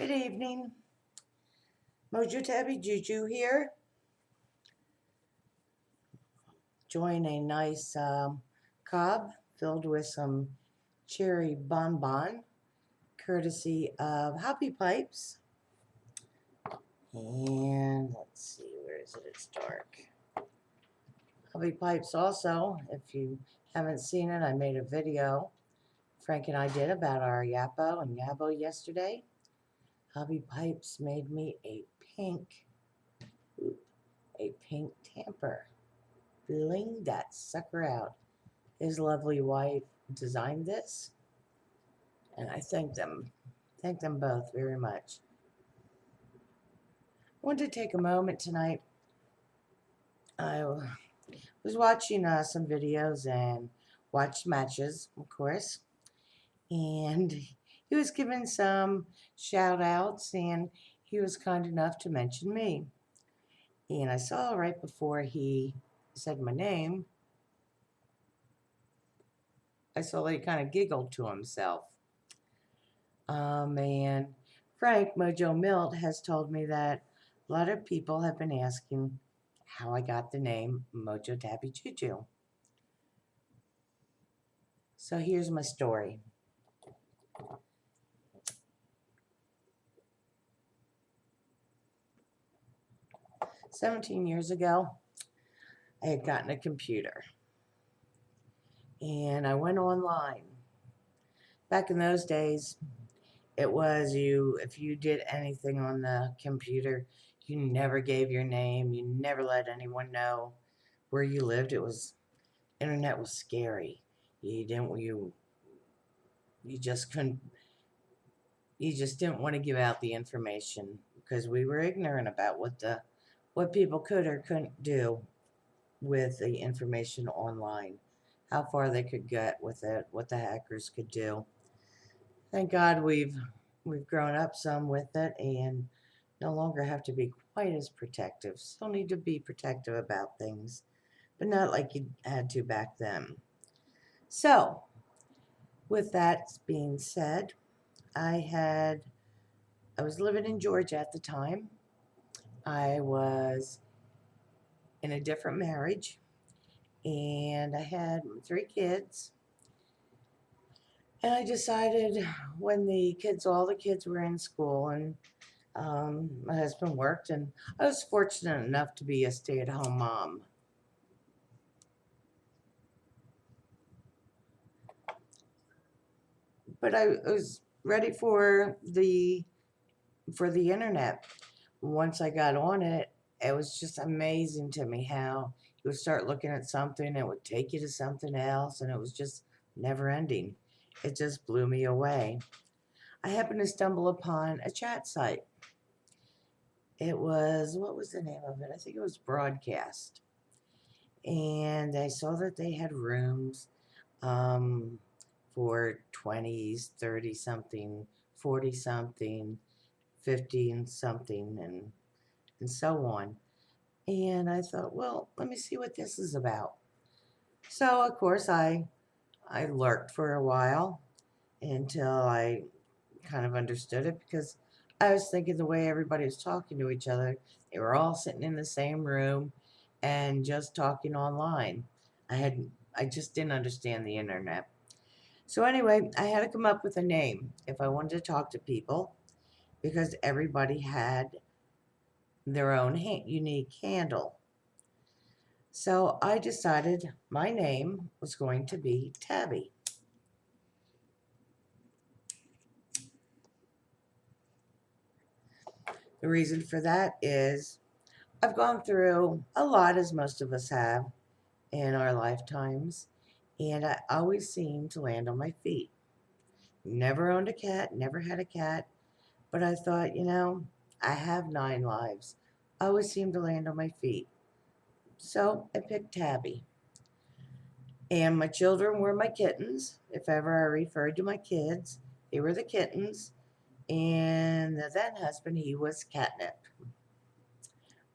Good evening. MojoTabby JuJu here. Enjoying a nice cob filled with some cherry bonbon, courtesy of Hoppy Pipes. And let's see, where is it? It's dark. Hoppy Pipes also, if you haven't seen it, I made a video Frank and I did about our Yappo and Yabbo yesterday. Hoppy Pipes made me a pink tamper. Bling that sucker out. His lovely wife designed this, and I thank them both very much. I wanted to take a moment tonight. I was watching some videos and watched matches, of course, and he was giving some shout outs, and he was kind enough to mention me. And I saw right before he said my name, I saw that he kind of giggled to himself. And Frank Mojo Milt has told me that a lot of people have been asking how I got the name MojoTabby JuJu. So here's my story. "17 years ago, I had gotten a computer, and I went online. Back in those days, it was if you did anything on the computer, you never gave your name, you never let anyone know where you lived. Internet was scary. You just didn't want to give out the information because we were ignorant about what people could or couldn't do with the information online, how far they could get with it, what the hackers could do. Thank God we've grown up some with it and no longer have to be quite as protective. Still need to be protective about things, but not like you had to back then. So, with that being said, I was living in Georgia at the time. I was in a different marriage, and I had 3 kids. And I decided when all the kids were in school, and my husband worked, and I was fortunate enough to be a stay-at-home mom. But I was ready for the internet. Once I got on it, it was just amazing to me how you would start looking at something, and it would take you to something else, and it was just never ending. It just blew me away. I happened to stumble upon a chat site. It was, what was the name of it? I think it was Broadcast. And I saw that they had rooms for 20s, 30 something, 40 something, 50 something, and so on. And I thought, well, let me see what this is about. So, of course, I lurked for a while until I kind of understood it, because I was thinking the way everybody was talking to each other, they were all sitting in the same room and just talking online. I just didn't understand the internet. So anyway, I had to come up with a name if I wanted to talk to people, because everybody had their own unique handle. So I decided my name was going to be Tabby. The reason for that is I've gone through a lot, as most of us have in our lifetimes, and I always seem to land on my feet. Never owned a cat, never had a cat, but I thought, I have 9 lives. I always seem to land on my feet. So I picked Tabby. And my children were my kittens. If ever I referred to my kids, they were the kittens. And the then husband, he was Catnip.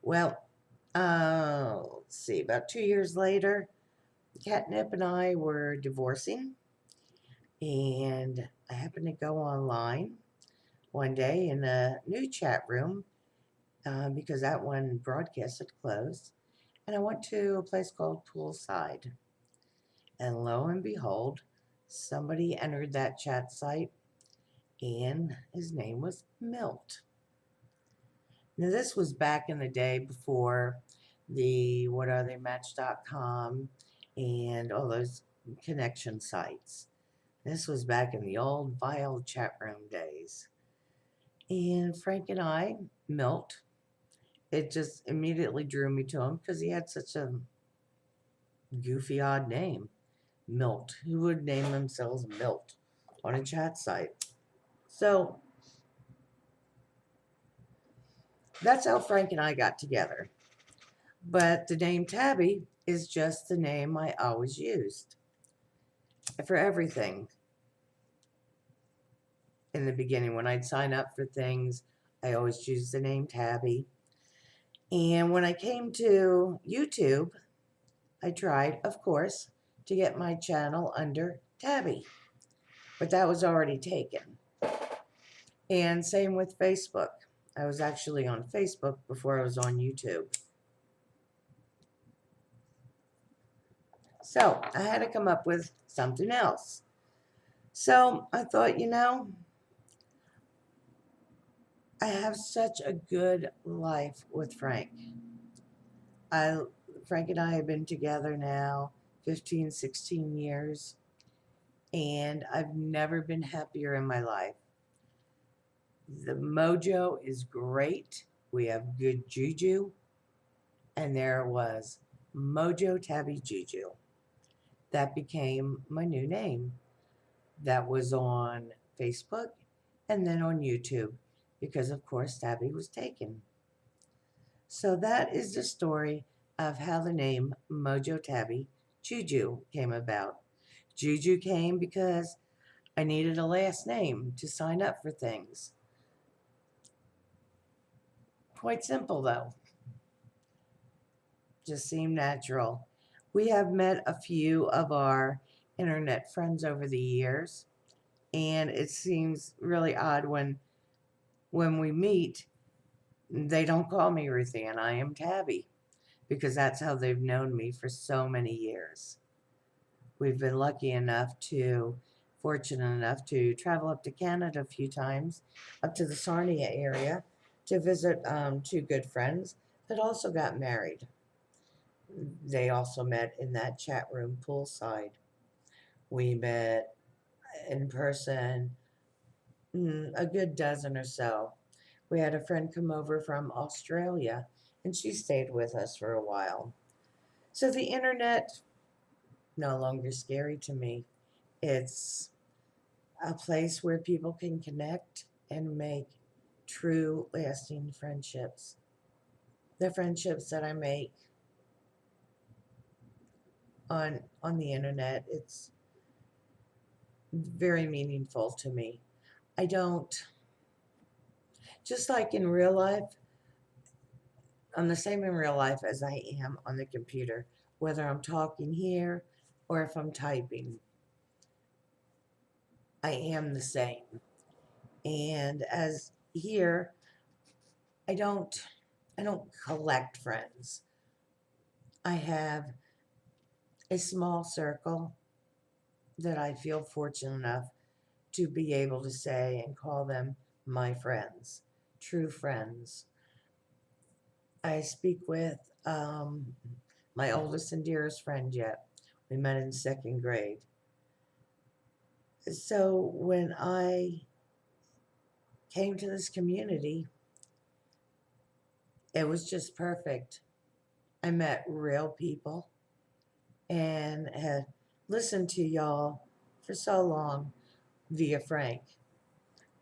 Well, let's see, about 2 years later, Catnip and I were divorcing. And I happened to go online one day in a new chat room because that one broadcast had closed. And I went to a place called Poolside. And lo and behold, somebody entered that chat site and his name was Milt. Now, this was back in the day before the Match.com and all those connection sites. This was back in the old vile chat room days. And Frank and I, Milt, it just immediately drew me to him because he had such a goofy, odd name. Milt. Who would name themselves Milt on a chat site? So that's how Frank and I got together. But the name Tabby is just the name I always used for everything. In the beginning, when I'd sign up for things, I always used the name Tabby. And when I came to YouTube, I tried, of course, to get my channel under Tabby, but that was already taken. And same with Facebook. I was actually on Facebook before I was on YouTube. So I had to come up with something else. So I thought, I have such a good life with Frank. Frank and I have been together now 15, 16 years, and I've never been happier in my life. The mojo is great. We have good juju, and there was MojoTabby JuJu. That became my new name. That was on Facebook and then on YouTube because, of course, Tabby was taken. So that is the story of how the name MojoTabby JuJu came about. JuJu came because I needed a last name to sign up for things. Quite simple, though. Just seemed natural. We have met a few of our internet friends over the years, and it seems really odd when we meet, they don't call me RuthAnn. I am Tabby because that's how they've known me for so many years. We've been fortunate enough to travel up to Canada a few times, up to the Sarnia area, to visit two good friends that also got married. They also met in that chat room Poolside. We met in person a good dozen or so. We had a friend come over from Australia, and she stayed with us for a while. So the internet, no longer scary to me. It's a place where people can connect and make true, lasting friendships. The friendships that I make on the internet, it's very meaningful to me. I don't, just like in real life, I'm the same in real life as I am on the computer, whether I'm talking here or if I'm typing. I am the same. And as here, I don't collect friends. I have a small circle that I feel fortunate enough to be able to say and call them my friends, true friends. I speak with my oldest and dearest friend yet. We met in second grade. So when I came to this community, it was just perfect. I met real people and had listened to y'all for so long via Frank.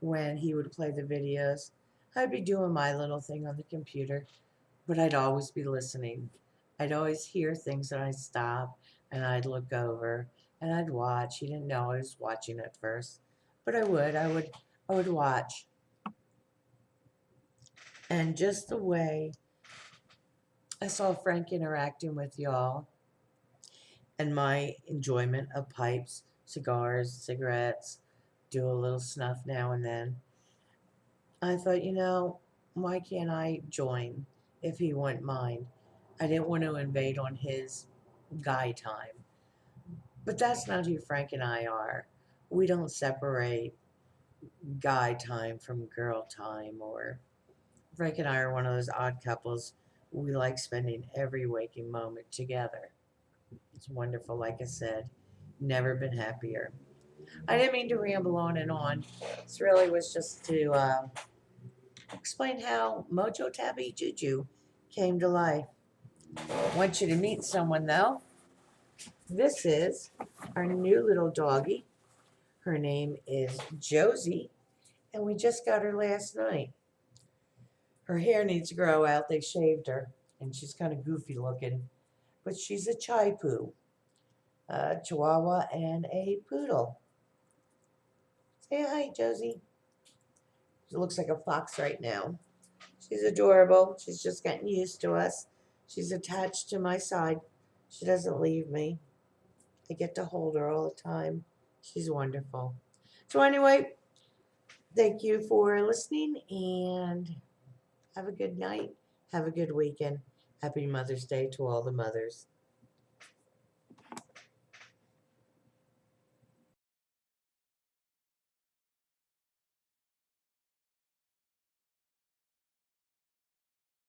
When he would play the videos, I'd be doing my little thing on the computer, but I'd always be listening. I'd always hear things and I'd stop and I'd look over and I'd watch. He didn't know I was watching at first, but I would watch. And just the way I saw Frank interacting with y'all and my enjoyment of pipes, cigars, cigarettes, do a little snuff now and then. I thought, why can't I join if he wouldn't mind? I didn't want to invade on his guy time. But that's not who Frank and I are. We don't separate guy time from girl time, or Frank and I are one of those odd couples. We like spending every waking moment together. It's wonderful, like I said. Never been happier. I didn't mean to ramble on and on. This really was just to explain how MojoTabby JuJu came to life. I want you to meet someone though. This is our new little doggie. Her name is Josie, and we just got her last night. Her hair needs to grow out. They shaved her, and she's kind of goofy looking, but she's a chai poo, a chihuahua, and a poodle. Say hi, Josie. She looks like a fox right now. She's adorable. She's just getting used to us. She's attached to my side. She doesn't leave me. I get to hold her all the time. She's wonderful. So, anyway, thank you for listening and have a good night. Have a good weekend. Happy Mother's Day to all the mothers.